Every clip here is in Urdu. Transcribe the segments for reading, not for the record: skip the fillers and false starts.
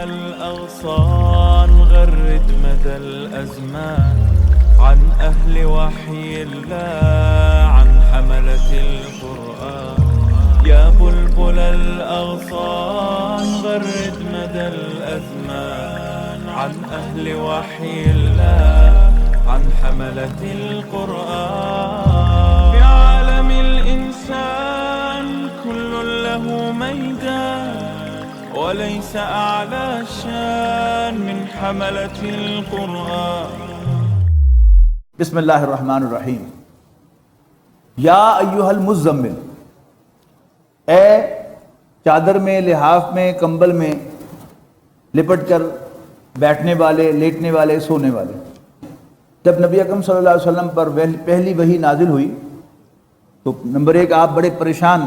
الأغصان غرد مدى الأزمان عن أهل وحي الله عن حملة القرآن يا بلبل الأغصان غرد مدى الأزمان عن أهل وحي الله عن حملة القرآن في عالم الإنسان كل له ميدان وليس أعلى شان من حملة القرآن. بسم اللہ الرحمن الرحیم. یا ایہا المزمل، اے چادر میں، لحاف میں، کمبل میں لپٹ کر بیٹھنے والے، لیٹنے والے، سونے والے. جب نبی اکرم صلی اللہ علیہ وسلم پر پہلی وحی نازل ہوئی تو نمبر ایک آپ بڑے پریشان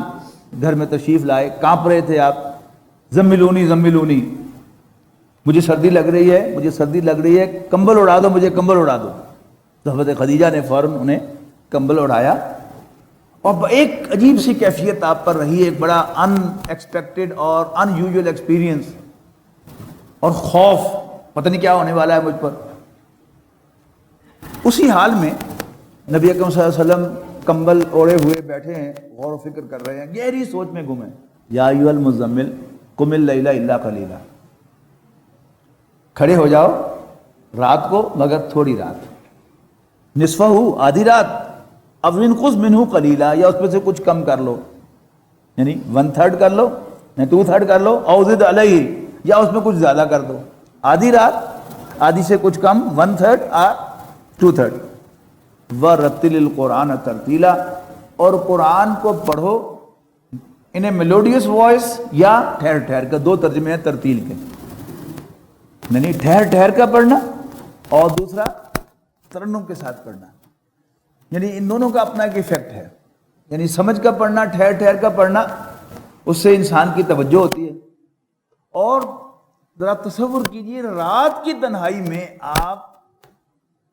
گھر میں تشریف لائے، کانپ رہے تھے آپ. زملونی زملونی، مجھے سردی لگ رہی ہے، مجھے سردی لگ رہی ہے، کمبل اڑا دو، مجھے کمبل اڑا دو. تو حضرت خدیجہ نے فوراً انہیں کمبل اڑایا. اور ایک عجیب سی کیفیت آپ پر رہی، ایک بڑا ان ایکسپیکٹڈ اور ان یوزول ایکسپیرینس اور خوف، پتہ نہیں کیا ہونے والا ہے مجھ پر. اسی حال میں نبی اکرم صلی اللہ علیہ وسلم کمبل اوڑے ہوئے بیٹھے ہیں، غور و فکر کر رہے ہیں، گہری سوچ میں گم ہیں. یا ایھا المزمل قم اللیل الا قلیلا، کھڑے ہو جاؤ رات کو مگر تھوڑی رات، نصفہ آدھی رات، او انقص منہ قلیلا، یا اس میں سے کچھ کم کر لو، یعنی 1/3 کر لو یا 2/3 کر لو، او زد علیہ، یا اس میں کچھ زیادہ کر دو. آدھی رات، آدھی سے کچھ کم، 1/3 اور 2/3. وَرَتِّلِ الْقُرْآنَ تَرْتِیلًا، اور قرآن کو پڑھو ان اے میلوڈیس وائس، یا ٹھہر ٹھہر کر. دو ترجمے ہیں ترتیل کے، یعنی ٹھہر ٹھہر کر پڑھنا اور دوسرا ترنم کے ساتھ پڑھنا. یعنی ان دونوں کا اپنا ایک ایفیکٹ ہے. یعنی سمجھ کر پڑھنا، ٹھہر ٹھہر کر پڑھنا، اس سے انسان کی توجہ ہوتی ہے. اور ذرا تصور کیجئے رات کی تنہائی میں آپ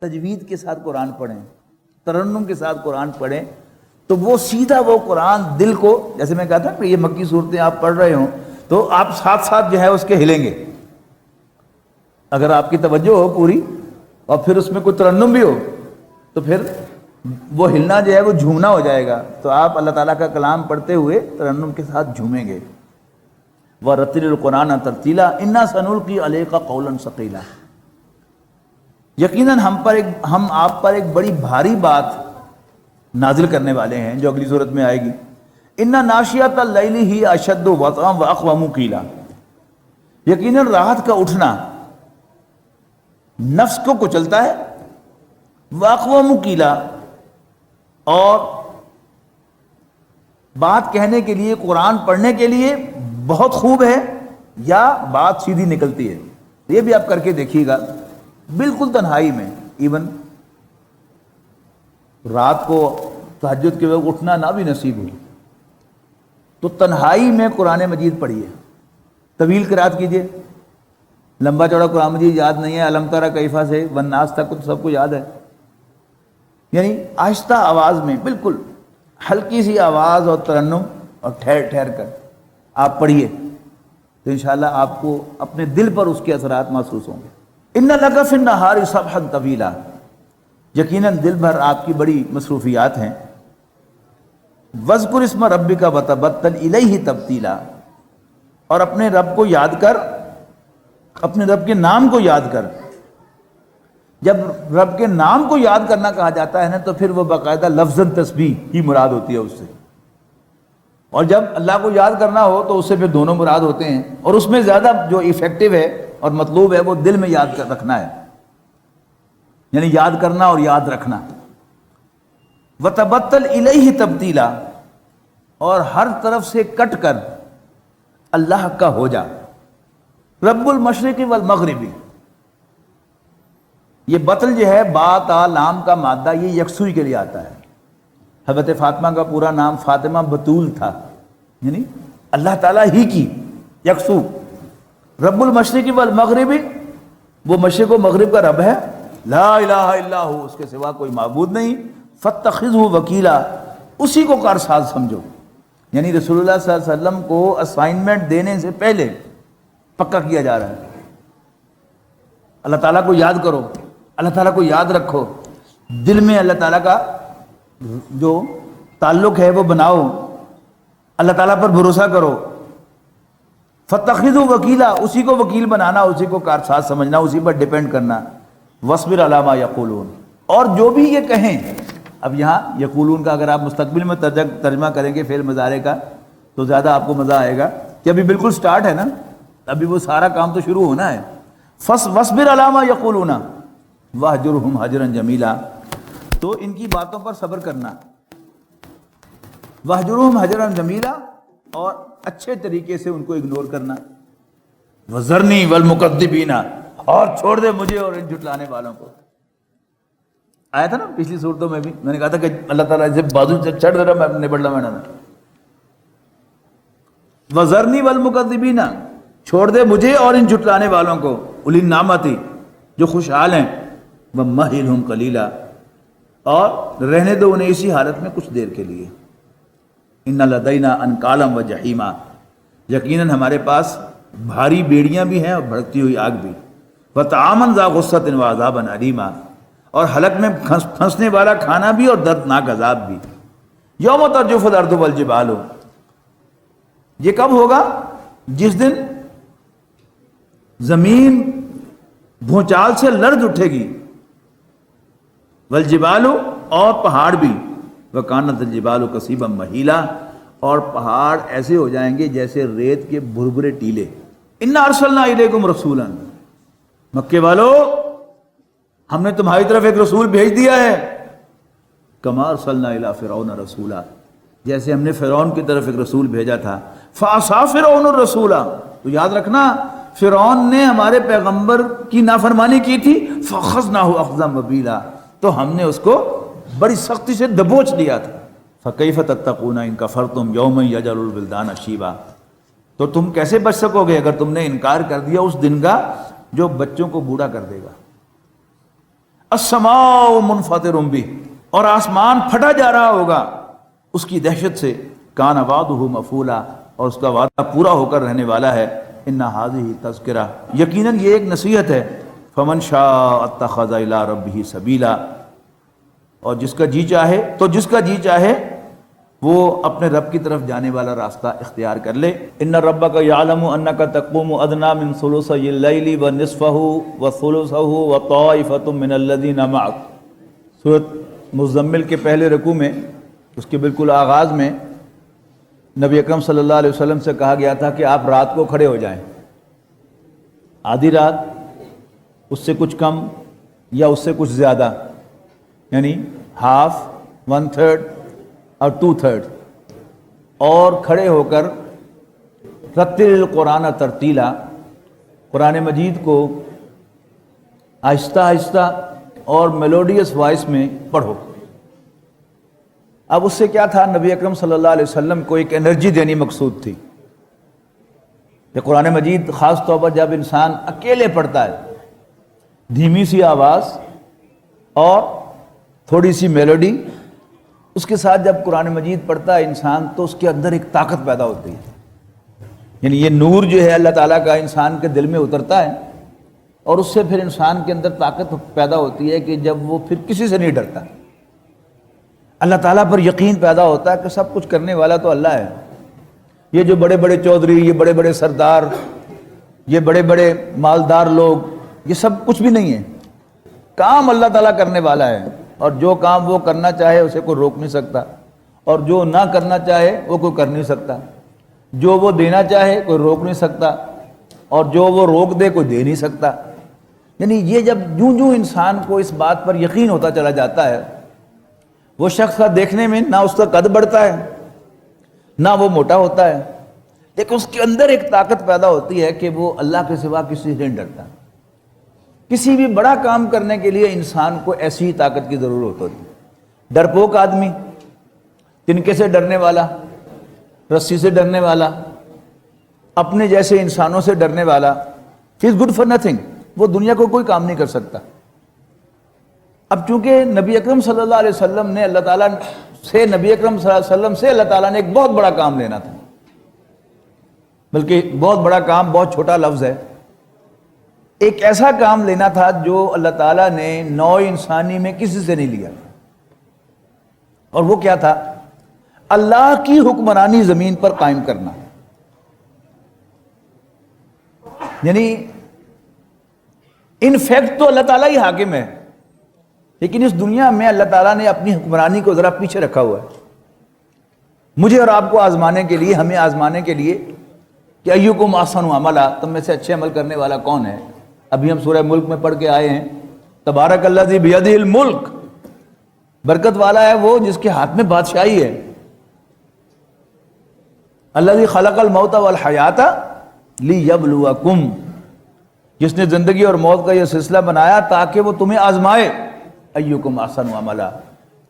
تجوید کے ساتھ قرآن پڑھیں، ترنم کے ساتھ قرآن پڑھیں، تو وہ سیدھا وہ قرآن دل کو، جیسے میں کہا تھا کہ یہ مکی صورتیں آپ پڑھ رہے ہوں تو آپ ساتھ ساتھ جو ہے اس کے ہلیں گے. اگر آپ کی توجہ ہو پوری اور پھر اس میں کوئی ترنم بھی ہو تو پھر وہ ہلنا جو ہے وہ جھومنا ہو جائے گا. تو آپ اللہ تعالیٰ کا کلام پڑھتے ہوئے ترنم کے ساتھ جھومیں گے. وَرَتِّلِ الْقُرْآنَ تَرْتِیلًا إِنَّا سَنُلْقِي عَلَيْكَ قَوْلًا ثَقِيلًا، یقیناً ہم آپ پر ایک بڑی بھاری بات نازل کرنے والے ہیں جو اگلی صورت میں آئے گی. اِنَّ نَاشِیَةَ اللَّیْلِ ہِیَ أَشَدُّ وَطْئًا وَأَقْوَمُ قِیلًا، یقیناً رات کا اٹھنا نفس کو کچلتا ہے، وَأَقْوَمُ قِیلًا، اور بات کہنے کے لیے، قرآن پڑھنے کے لیے بہت خوب ہے، یا بات سیدھی نکلتی ہے. یہ بھی آپ کر کے دیکھیے گا. بالکل تنہائی میں، ایون رات کو تہجد کے وقت اٹھنا نہ بھی نصیب ہو تو تنہائی میں قرآن مجید پڑھیے، طویل قرات کیجیے. لمبا چوڑا قرآن مجید یاد نہیں ہے، علم تری کیف سے والناس تک سب کو یاد ہے. یعنی آہستہ آواز میں، بالکل ہلکی سی آواز اور ترنم، اور ٹھہر ٹھہر کر آپ پڑھیے تو انشاءاللہ آپ کو اپنے دل پر اس کے اثرات محسوس ہوں گے. اِنَّ لَكَ فِي النَّهَارِ سَبْحًا طَوِيلًا، یقیناً دل بھر آپ کی بڑی مصروفیات ہیں. وَاذْكُرِ اسْمَ رَبِّكَ وَتَبَتَّلْ إِلَيْهِ تَبْتِيلًا، اور اپنے رب کو یاد کر، اپنے رب کے نام کو یاد کر. جب رب کے نام کو یاد کرنا کہا جاتا ہے نا تو پھر وہ باقاعدہ لفظ تسبیح کی مراد ہوتی ہے اس سے. اور جب اللہ کو یاد کرنا ہو تو اس سے پھر دونوں مراد ہوتے ہیں، اور اس میں زیادہ جو ایفیکٹو ہے اور مطلوب ہے وہ دل میں یاد کر رکھنا ہے، یعنی یاد کرنا اور یاد رکھنا. وَتَبَتَّلْ إِلَيْهِ تَبْتِيلًا، اور ہر طرف سے کٹ کر اللہ کا ہو جا. رب المشرق والمغرب، یہ بطل جو ہے با تا لام کا مادہ، یہ یکسوئی کے لیے آتا ہے. حضرت فاطمہ کا پورا نام فاطمہ بطول تھا، یعنی اللہ تعالیٰ ہی کی یکسو. رب المشرق والمغرب، وہ مشرق و مغرب کا رب ہے، لا الہ الا ہو، اس کے سوا کوئی معبود نہیں. فاتخذہ وکیلا، اسی کو کارساز سمجھو. یعنی رسول اللہ صلی اللہ علیہ وسلم کو اسائنمنٹ دینے سے پہلے پکا کیا جا رہا ہے اللہ تعالیٰ کو یاد کرو، اللہ تعالیٰ کو یاد رکھو، دل میں اللہ تعالیٰ کا جو تعلق ہے وہ بناؤ، اللہ تعالیٰ پر بھروسہ کرو۔ فَاتَّخِذُوا وَكِيلًا، اسی کو وکیل بنانا، اسی کو کارساز سمجھنا، اسی پر ڈیپینڈ کرنا۔ وَاصْبِرْ عَلَىٰ مَا يَقُولُونَ، اور جو بھی یہ کہیں۔ اب یہاں یقولون کا اگر آپ مستقبل میں ترجمہ کریں گے فعل مضارع کا تو زیادہ آپ کو مزہ آئے گا کہ ابھی بالکل سٹارٹ ہے نا، ابھی وہ سارا کام تو شروع ہونا ہے۔ وَاصْبِرْ عَلَىٰ مَا يَقُولُونَ وَاهْجُرْهُمْ هَجْرًا جَمِيلًا، تو ان کی باتوں پر صبر کرنا۔ وَاهْجُرْهُمْ هَجْرًا جَمِيلًا، اور اچھے طریقے سے ان کو اگنور کرنا۔ وَذَرْنِي وَالْمُكَذِّبِينَ، اور چھوڑ دے مجھے اور ان جھٹلانے والوں کو۔ آیا تھا نا پچھلی صورتوں میں بھی، میں نے کہا تھا کہ اللہ تعالیٰ سے بازو چڑھ دے رہا میں نبڑ میں وَذَرْنِي وَالْمُكَذِّبِينَ، چھوڑ دے مجھے اور ان جھٹلانے والوں کو، اُولی النعمتی، جو خوشحال ہیں، وَمَّهِّلْهُمْ قَلِيلًا، اور رہنے دو انہیں اسی حالت میں کچھ دیر کے لیے۔ إِنَّ لَدَيْنَا أَنْكَالًا وَجَحِيمًا، یقیناً ہمارے پاس بھاری بیڑیاں بھی ہیں اور بھڑکتی ہوئی آگ بھی۔ وَطَعَامًا ذَا غُصَّةٍ وَعَذَابًا أَلِيمًا، اور حلق میں پھنسنے والا کھانا بھی اور دردناک عذاب بھی۔ یوم ترجف الارض والجبال، یہ کب ہوگا؟ جس دن زمین بھونچال سے لرز اٹھے گی، والجبال، اور پہاڑ بھی، وکانت الجبال کثیبا مہیلا، اور پہاڑ ایسے ہو جائیں گے جیسے ریت کے بھربھرے ٹیلے۔ انا ارسلنا الیکم رسولا، مکے والو ہم نے تمہاری طرف ایک رسول بھیج دیا ہے۔ کما ارسلنا الی فرعون رسولا، جیسے ہم نے فرعون کی طرف ایک رسول بھیجا تھا۔ فعصا فرعون الرسول، تو یاد رکھنا فرعون نے ہمارے پیغمبر کی نافرمانی کی تھی۔ فاخذناہ اخذا وبیلا، تو ہم نے اس کو بڑی سختی سے دبوچ لیا تھا۔ فکیف تتقون ان کفرتم یوما یجعل الولدان شیبا، تو تم کیسے بچ سکو گے اگر تم نے انکار کر دیا اس دن کا جو بچوں کو بوڑھا کر دے گا۔ السماء منفطر بہ، اور آسمان پھٹا جا رہا ہوگا اس کی دہشت سے۔ کان وعدہ مفعولا، اور اس کا وعدہ پورا ہو کر رہنے والا ہے۔ ان ھذہ تذکرہ، یقیناً یہ ایک نصیحت ہے۔ فمن شاء اتخذ الی ربہ سبیلا، اور جس کا جی چاہے، تو جس کا جی چاہے وہ اپنے رب کی طرف جانے والا راستہ اختیار کر لے۔ ان ربک یعلم انک تقوم ادنی من ثلثی اللیل ونصفہ وثلثہ وطائفۃ من الذین معک، سورۃ مزمل کے پہلے رکوع میں، اس کے بالکل آغاز میں نبی اکرم صلی اللہ علیہ وسلم سے کہا گیا تھا کہ آپ رات کو کھڑے ہو جائیں، آدھی رات، اس سے کچھ کم یا اس سے کچھ زیادہ، یعنی ہاف، 1/3 اور 2/3، اور کھڑے ہو کر رتل القرآن ترتیلا، قرآن مجید کو آہستہ آہستہ اور میلوڈیس وائس میں پڑھو۔ اب اس سے کیا تھا، نبی اکرم صلی اللہ علیہ وسلم کو ایک انرجی دینی مقصود تھی کہ قرآن مجید خاص طور پر جب انسان اکیلے پڑھتا ہے، دھیمی سی آواز اور تھوڑی سی میلوڈی، اس کے ساتھ جب قرآن مجید پڑھتا ہے انسان تو اس کے اندر ایک طاقت پیدا ہوتی ہے، یعنی یہ نور جو ہے اللہ تعالیٰ کا انسان کے دل میں اترتا ہے، اور اس سے پھر انسان کے اندر طاقت پیدا ہوتی ہے کہ جب وہ پھر کسی سے نہیں ڈرتا، اللہ تعالیٰ پر یقین پیدا ہوتا ہے کہ سب کچھ کرنے والا تو اللہ ہے۔ یہ جو بڑے بڑے چودھری، یہ بڑے بڑے سردار، یہ بڑے بڑے مالدار لوگ، یہ سب کچھ بھی نہیں ہے، کام اللہ تعالیٰ کرنے والا ہے، اور جو کام وہ کرنا چاہے اسے کوئی روک نہیں سکتا، اور جو نہ کرنا چاہے وہ کوئی کر نہیں سکتا، جو وہ دینا چاہے کوئی روک نہیں سکتا، اور جو وہ روک دے کوئی دے نہیں سکتا۔ یعنی یہ جب جوں انسان کو اس بات پر یقین ہوتا چلا جاتا ہے، وہ شخص کا دیکھنے میں نہ اس کا قد بڑھتا ہے نہ وہ موٹا ہوتا ہے، لیکن اس کے اندر ایک طاقت پیدا ہوتی ہے کہ وہ اللہ کے سوا کسی سے نہیں ڈرتا۔ کسی بھی بڑا کام کرنے کے لیے انسان کو ایسی ہی طاقت کی ضرورت ہوتی ہے۔ ڈرپوک آدمی، تنکے سے ڈرنے والا، رسی سے ڈرنے والا، اپنے جیسے انسانوں سے ڈرنے والا، ہی از گڈ فار نتھنگ، وہ دنیا کو کوئی کام نہیں کر سکتا۔ اب چونکہ نبی اکرم صلی اللہ علیہ وسلم نے اللہ تعالیٰ سے، نبی اکرم صلی اللہ علیہ وسلم سے اللہ تعالیٰ نے ایک بہت بڑا کام لینا تھا، بلکہ بہت بڑا کام بہت چھوٹا لفظ ہے، ایک ایسا کام لینا تھا جو اللہ تعالیٰ نے نوع انسانی میں کسی سے نہیں لیا، اور وہ کیا تھا؟ اللہ کی حکمرانی زمین پر قائم کرنا۔ یعنی ان فیکٹ تو اللہ تعالیٰ ہی حاکم ہے، لیکن اس دنیا میں اللہ تعالیٰ نے اپنی حکمرانی کو ذرا پیچھے رکھا ہوا ہے، مجھے اور آپ کو آزمانے کے لیے، ہمیں آزمانے کے لیے کہ ایکم احسن عملا، تم میں سے اچھے عمل کرنے والا کون ہے۔ ابھی ہم سورہ ملک میں پڑھ کے آئے ہیں، تبارک الذی بیدہ الملک، برکت والا ہے وہ جس کے ہاتھ میں بادشاہی ہے۔ الذی خلق الموت والحیات لیبلوکم، جس نے زندگی اور موت کا یہ سلسلہ بنایا تاکہ وہ تمہیں آزمائے۔ ایکم احسن عملا،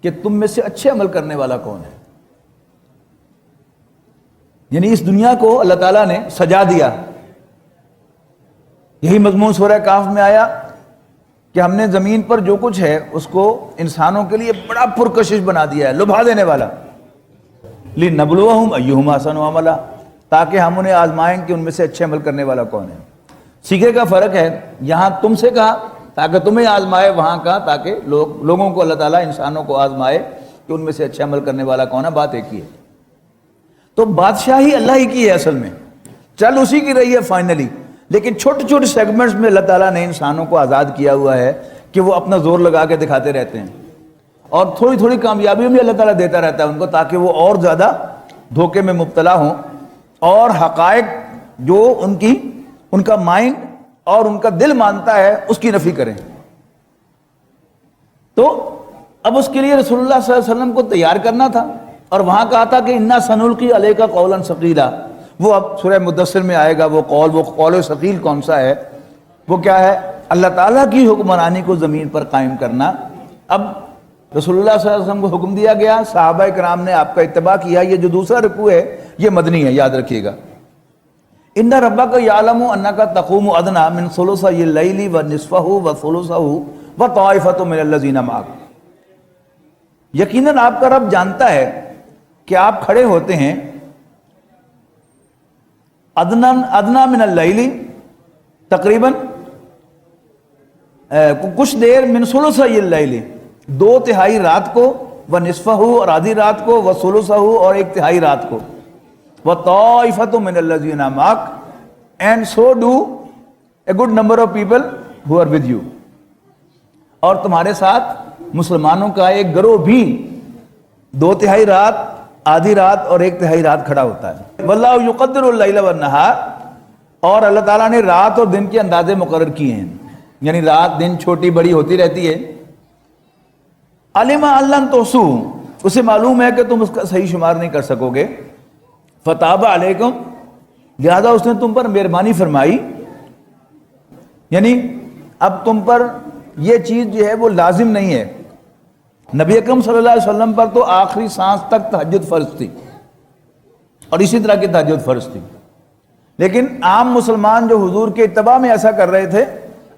کہ تم میں سے اچھے عمل کرنے والا کون ہے۔ یعنی اس دنیا کو اللہ تعالیٰ نے سجا دیا۔ یہی مضمون سورہ کہف میں آیا کہ ہم نے زمین پر جو کچھ ہے اس کو انسانوں کے لیے بڑا پرکشش بنا دیا ہے، لبھا دینے والا۔ لِنَبْلُوَهُمْ أَيُّهُمْ أَحْسَنُ عَمَلًا، تاکہ ہم انہیں آزمائیں کہ ان میں سے اچھے عمل کرنے والا کون ہے۔ سیکھے کا فرق ہے، یہاں تم سے کہا تاکہ تمہیں آزمائے، وہاں کہا تاکہ لوگوں کو اللہ تعالیٰ انسانوں کو آزمائے کہ ان میں سے اچھے عمل کرنے والا کون ہے۔ بات ایک ہی ہے۔ تو بادشاہی اللہ ہی کی ہے، اصل میں چل اسی کی رہی ہے فائنلی، لیکن چھوٹے چھوٹے سیگمنٹس میں اللہ تعالیٰ نے انسانوں کو آزاد کیا ہوا ہے کہ وہ اپنا زور لگا کے دکھاتے رہتے ہیں، اور تھوڑی تھوڑی کامیابی بھی اللہ تعالیٰ دیتا رہتا ہے ان کو، تاکہ وہ اور زیادہ دھوکے میں مبتلا ہوں اور حقائق جو ان کا مائنڈ اور ان کا دل مانتا ہے اس کی نفی کریں۔ تو اب اس کے لیے رسول اللہ صلی اللہ علیہ وسلم کو تیار کرنا تھا، اور وہاں کہا تھا کہ انا سنلقی علیک قولا ثقیلا۔ وہ اب سورہ مدثر میں آئے گا وہ قول ثقیل کون سا ہے، وہ کیا ہے؟ اللہ تعالیٰ کی حکمرانی کو زمین پر قائم کرنا۔ اب رسول اللہ صلی اللہ علیہ وسلم کو حکم دیا گیا، صحابہ کرام نے آپ کا اتباع کیا۔ یہ جو دوسرا رکوع ہے یہ مدنی ہے، یاد رکھیے گا۔ ان ربک یعلم انک تقوم ادنی من ثلثی اللیل ونصفہ وثلثہ وطائفۃ من الذین معک، یقیناً آپ کا رب جانتا ہے کہ آپ کھڑے ہوتے ہیں ادنا من اللیل، تقریباً کچھ دیر، من ثلثی اللیل، 2/3 رات کو، ونصفہ اور آدھی رات کو، وثلثہ اور 1/3 رات کو، وطائفۃ من الذین معک، and so do a good number of people who are with you، اور تمہارے ساتھ مسلمانوں کا ایک گروہ بھی 2/3 رات، آدھی رات اور 1/3 رات کھڑا ہوتا ہے۔ واللہ یقدر اللیل والنہار، اور اللہ تعالیٰ نے رات اور دن کے اندازے مقرر کیے ہیں، یعنی رات دن چھوٹی بڑی ہوتی رہتی ہے۔ علم ان لن تحصوہ، اسے معلوم ہے کہ تم اس کا صحیح شمار نہیں کر سکو گے۔ فتاب علیکم، لہذا اس نے تم پر مہربانی فرمائی، یعنی اب تم پر یہ چیز جو ہے وہ لازم نہیں ہے۔ نبی اکرم صلی اللہ علیہ وسلم پر تو آخری سانس تک تہجد فرض تھی، اور اسی طرح کی تہجد فرض تھی، لیکن عام مسلمان جو حضور کے اتباع میں ایسا کر رہے تھے،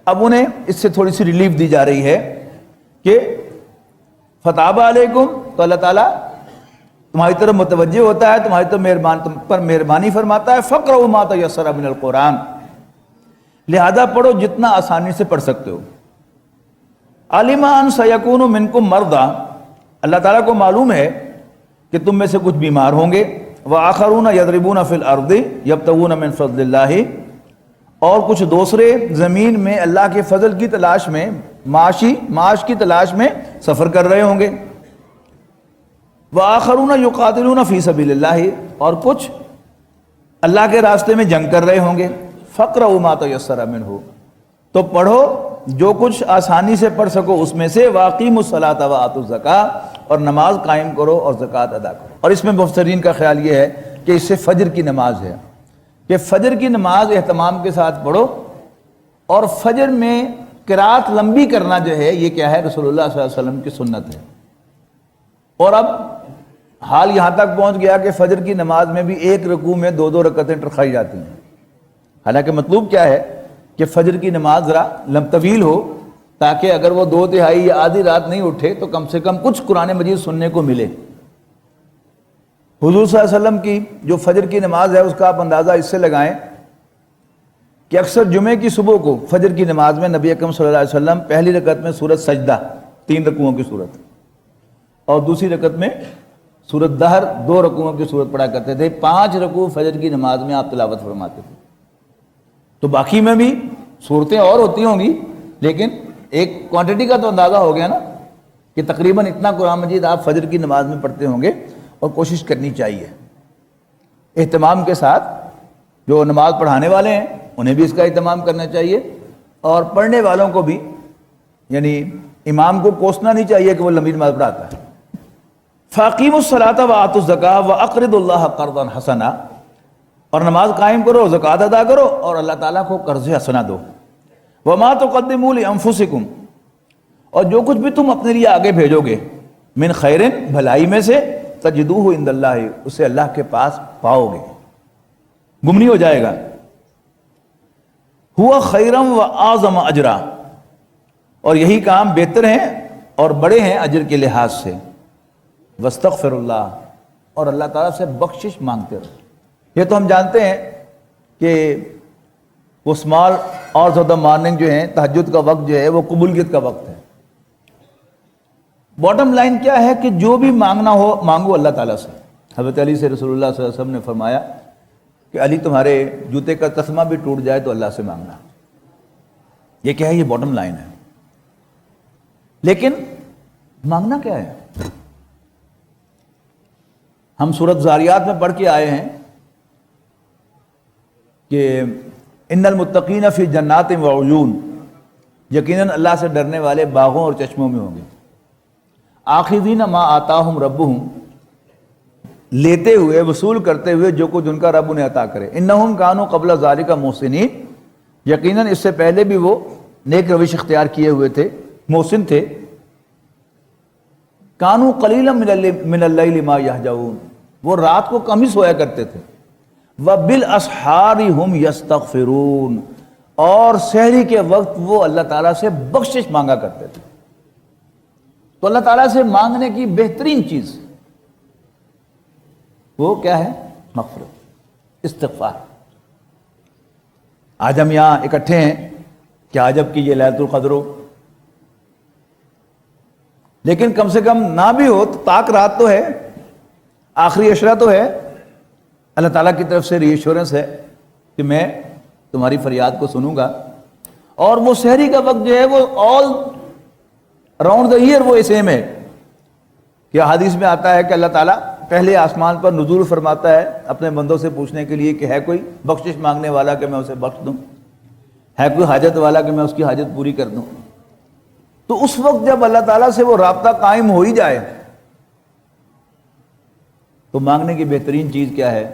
اب انہیں اس سے تھوڑی سی ریلیف دی جا رہی ہے کہ فتاب علیکم، تو اللہ تعالیٰ تمہاری طرف متوجہ ہوتا ہے، تمہاری طرف تم پر مہربانی فرماتا ہے۔ فقرؤوا ما تیسر من القرآن، لہذا پڑھو جتنا آسانی سے پڑھ سکتے ہو۔ علم ان سیکون منکم مرضی، اللہ تعالیٰ کو معلوم ہے کہ تم میں سے کچھ بیمار ہوں گے، وآخرون یضربون فی الارض یبتغون من فضل اللہ، اور کچھ دوسرے زمین میں اللہ کے فضل کی تلاش میں، معاش کی تلاش میں سفر کر رہے ہوں گے۔ وآخرون یقاتلون فی سبیل اللہ، اور کچھ اللہ کے راستے میں جنگ کر رہے ہوں گے۔ فقرؤوا ما تیسر منہ، تو پڑھو جو کچھ آسانی سے پڑھ سکو اس میں سے۔ واقیموا الصلاۃ وآتوا الزکاۃ، اور نماز قائم کرو اور زکوٰۃ ادا کرو۔ اور اس میں مفسرین کا خیال یہ ہے کہ اس سے فجر کی نماز ہے، کہ فجر کی نماز اہتمام کے ساتھ پڑھو، اور فجر میں قرات لمبی کرنا جو ہے یہ کیا ہے؟ رسول اللہ صلی اللہ علیہ وسلم کی سنت ہے۔ اور اب حال یہاں تک پہنچ گیا کہ فجر کی نماز میں بھی ایک رکوع میں 2 رکعتیں رکھائی جاتی ہیں، حالانکہ مطلوب کیا ہے کہ فجر کی نماز ذرا طویل ہو، تاکہ اگر وہ 2/3 یا آدھی رات نہیں اٹھے تو کم سے کم کچھ قرآن مجید سننے کو ملے۔ حضور صلی اللہ علیہ وسلم کی جو فجر کی نماز ہے اس کا آپ اندازہ اس سے لگائیں کہ اکثر جمعے کی صبح کو فجر کی نماز میں نبی اکرم صلی اللہ علیہ وسلم پہلی رکعت میں سورۃ سجدہ 3 رکوعوں کی صورت اور دوسری رکعت میں سورۃ دہر 2 رکوعوں کی صورت پڑھا کرتے تھے. 5 رکوع فجر کی نماز میں آپ تلاوت فرماتے تھے. تو باقی میں بھی صورتیں اور ہوتی ہوں گی، لیکن ایک کوانٹٹی کا تو اندازہ ہو گیا نا کہ تقریباً اتنا قرآن مجید آپ فجر کی نماز میں پڑھتے ہوں گے. اور کوشش کرنی چاہیے اہتمام کے ساتھ، جو نماز پڑھانے والے ہیں انہیں بھی اس کا اہتمام کرنا چاہیے، اور پڑھنے والوں کو بھی، یعنی امام کو کوسنا نہیں چاہیے کہ وہ لمبی نماز پڑھاتا ہے. فَأَقِيمُوا الصَّلَاةَ وَآتُوا الزَّكَاةَ وَأَقْرِضُوا اللَّهَ قَرْضًا حَسَنًا، اور نماز قائم کرو، زکوٰۃ ادا کرو، اور اللہ تعالیٰ کو قرض حسنہ دو. وَمَا تُقَدِّمُوا لِأَنفُسِكُمْ، اور جو کچھ بھی تم اپنے لیے آگے بھیجو گے، من خیرن، بھلائی میں سے، تجدوہ عند اللہ، اسے اللہ کے پاس پاؤ گے، گم نہیں ہو جائے گا. ہوا خیرم و اعظم اجرا، اور یہی کام بہتر ہیں اور بڑے ہیں اجر کے لحاظ سے. واستغفر اللہ، اور اللہ تعالیٰ سے بخشش مانگتے رہو. یہ تو ہم جانتے ہیں کہ وہ small hours of the morning جو ہیں، تہجد کا وقت جو ہے وہ قبولیت کا وقت ہے. باٹم لائن کیا ہے کہ جو بھی مانگنا ہو مانگو اللہ تعالیٰ سے. حضرت علی سے رسول اللہ صلی اللہ علیہ وسلم نے فرمایا کہ علی تمہارے جوتے کا تسمہ بھی ٹوٹ جائے تو اللہ سے مانگنا. یہ کیا ہے؟ یہ باٹم لائن ہے. لیکن مانگنا کیا ہے؟ ہم سورۃ زاریات میں پڑھ کے آئے ہیں کہ ان المتقین فی جنات و عیون، یقیناً اللہ سے ڈرنے والے باغوں اور چشموں میں ہوں گے. آخذین ما آتاہم ربہم، لیتے ہوئے، وصول کرتے ہوئے جو کچھ ان کا رب انہیں عطا کرے. انہم کانوا قبل ذالک محسنین، یقیناً اس سے پہلے بھی وہ نیک روش اختیار کیے ہوئے تھے، محسن تھے. کانوا قلیلا من اللیل ما یہجعون، وہ رات کو کم ہی سویا کرتے تھے. وبالاسحار ہم یستغفرون، اور سحری کے وقت وہ اللہ تعالیٰ سے بخشش مانگا کرتے تھے. تو اللہ تعالیٰ سے مانگنے کی بہترین چیز وہ کیا ہے؟ مغفرت، استغفار. آج ہم یہاں اکٹھے ہیں کہ عجب کی یہ لیلۃ القدر ہو، لیکن کم سے کم نہ بھی ہو تو پاک رات تو ہے، آخری عشرہ تو ہے. اللہ تعالیٰ کی طرف سے ری ایشورنس ہے کہ میں تمہاری فریاد کو سنوں گا. اور وہ سحری کا وقت جو ہے وہ آل اراؤنڈ دا ایئر وہ سیم ہے. کہ حدیث میں آتا ہے کہ اللہ تعالیٰ پہلے آسمان پر نزول فرماتا ہے اپنے بندوں سے پوچھنے کے لیے کہ ہے کوئی بخشش مانگنے والا کہ میں اسے بخش دوں، ہے کوئی حاجت والا کہ میں اس کی حاجت پوری کر دوں. تو اس وقت جب اللہ تعالیٰ سے وہ رابطہ قائم ہو ہی جائے تو مانگنے کی بہترین چیز کیا ہے؟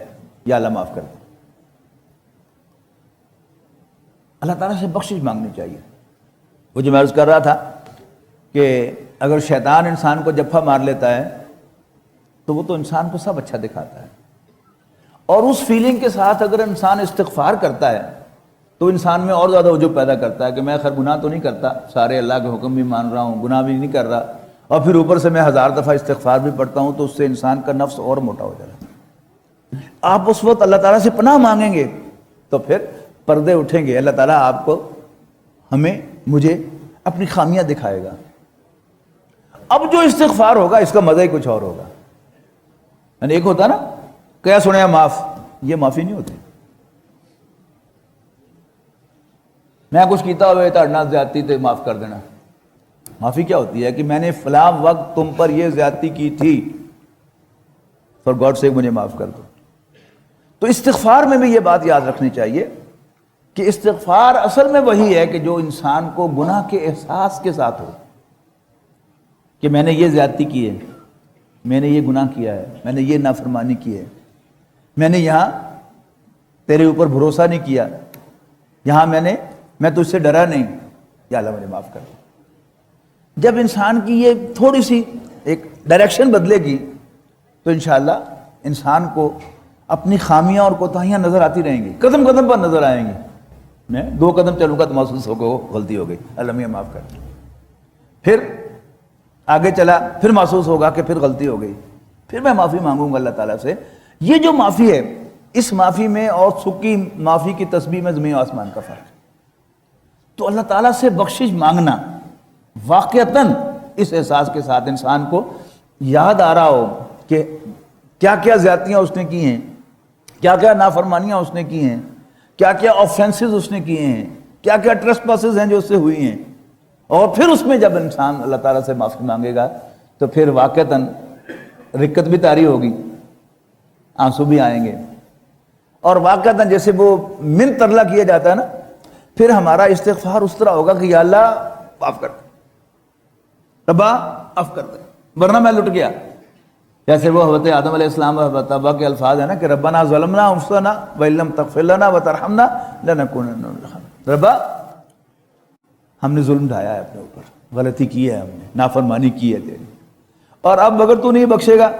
یا اللہ معاف کر دے. اللہ تعالیٰ سے بخشش مانگنی چاہیے. وہ جو میں عرض کر رہا تھا کہ اگر شیطان انسان کو جپھا مار لیتا ہے تو وہ تو انسان کو سب اچھا دکھاتا ہے، اور اس فیلنگ کے ساتھ اگر انسان استغفار کرتا ہے تو انسان میں اور زیادہ وجوہ پیدا کرتا ہے کہ میں خیر گناہ تو نہیں کرتا، سارے اللہ کے حکم بھی مان رہا ہوں، گناہ بھی نہیں کر رہا، اور پھر اوپر سے میں 1000 دفعہ استغفار بھی پڑھتا ہوں، تو اس سے انسان کا نفس اور موٹا ہو جاتا ہے. آپ اس وقت اللہ تعالیٰ سے پناہ مانگیں گے تو پھر پردے اٹھیں گے. اللہ تعالیٰ آپ کو، ہمیں، مجھے اپنی خامیاں دکھائے گا. اب جو استغفار ہوگا اس کا مزہ ہی کچھ اور ہوگا. یعنی ایک ہوتا نا کیا سنیا معاف، یہ معافی نہیں ہوتی. میں کچھ کیتا ہوئے تڑنا زیادتی تے معاف کر دینا. معافی کیا ہوتی ہے کہ میں نے فلاں وقت تم پر یہ زیادتی کی تھی، فار گاڈ سیک مجھے معاف کر دو. تو استغفار میں بھی یہ بات یاد رکھنی چاہیے کہ استغفار اصل میں وہی ہے کہ جو انسان کو گناہ کے احساس کے ساتھ ہو کہ میں نے یہ زیادتی کی ہے، میں نے یہ گناہ کیا ہے، میں نے یہ نافرمانی کی ہے، میں نے یہاں تیرے اوپر بھروسہ نہیں کیا، یہاں میں تجھ سے ڈرا نہیں، یا اللہ مجھے معاف کر دے. جب انسان کی یہ تھوڑی سی ایک ڈائریکشن بدلے گی تو انشاءاللہ انسان کو اپنی خامیاں اور کوتاہیاں نظر آتی رہیں گی، قدم قدم پر نظر آئیں گی. میں 2 قدم چلوں گا تو محسوس ہوگا وہ غلطی ہو گئی، اللہ مجھے معاف کر دے. پھر آگے چلا، پھر محسوس ہوگا کہ پھر غلطی ہو گئی، پھر میں معافی مانگوں گا اللہ تعالیٰ سے. یہ جو معافی ہے اس معافی میں اور سکی معافی کی تسبیح میں زمین و آسمان کا فرق ہے. تو اللہ تعالیٰ سے بخشش مانگنا واقعتاً اس احساس کے ساتھ انسان کو یاد آ رہا ہو کہ کیا کیا زیادتیاں اس نے کی ہیں، کیا کیا نافرمانیاں اس نے کی ہیں، کیا کیا آفینسز اس نے کیے ہیں، کیا کیا ٹریسپاسز ہیں جو اس سے ہوئی ہیں. اور پھر اس میں جب انسان اللہ تعالیٰ سے معافی مانگے گا تو پھر واقعتاً رکت بھی طاری ہوگی، آنسو بھی آئیں گے، اور واقعتاً جیسے وہ من ترلا کیا جاتا ہے نا، پھر ہمارا استغفار اس طرح ہوگا کہ یا اللہ معاف کر دے، ربا معاف کر دے، ورنہ میں لٹ گیا. جیسے وہ حضرت آدم علیہ السلام و حضرت حوا کے الفاظ ہیں نا کہ ربنا ظلمنا انفسنا وان لم تغفر لنا وترحمنا لنکونن من الخاسرین. ربا ہم نے ظلم ڈھایا ہے اپنے اوپر، غلطی کی ہے، ہم نے نافرمانی کی ہے تیری، اور اب اگر تو نہیں بخشے گا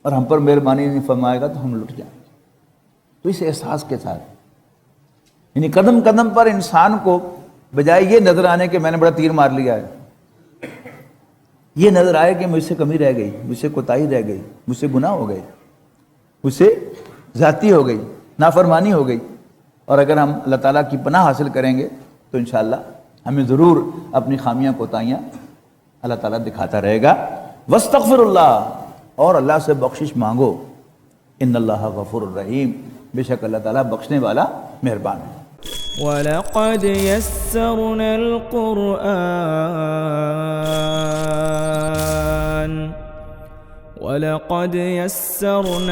اور ہم پر مہربانی نہیں فرمائے گا تو ہم لٹ جائیں گے. تو اس احساس کے ساتھ یعنی قدم قدم پر انسان کو بجائے یہ نظر آنے کہ میں نے بڑا تیر مار لیا ہے، یہ نظر آئے کہ مجھ سے کمی رہ گئی، مجھ سے کوتاہی رہ گئی، مجھ سے گناہ ہو گئے، مجھ سے زیادتی ہو گئی، نافرمانی ہو گئی. اور اگر ہم اللہ تعالیٰ کی پناہ حاصل کریں گے تو انشاءاللہ ہمیں ضرور اپنی خامیاں کوتاہیاں اللہ تعالیٰ دکھاتا رہے گا. واستغفر اللہ، اور اللہ سے بخشش مانگو. ان اللہ غفور الرحیم، بے شک اللہ تعالیٰ بخشنے والا مہربان ہے. وَلَقَدْ يَسَّرْنَا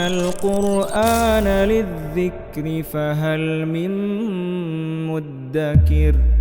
الْقُرْآنَ لِلذِّكْرِ فَهَلْ مِن مُّدَّكِرٍ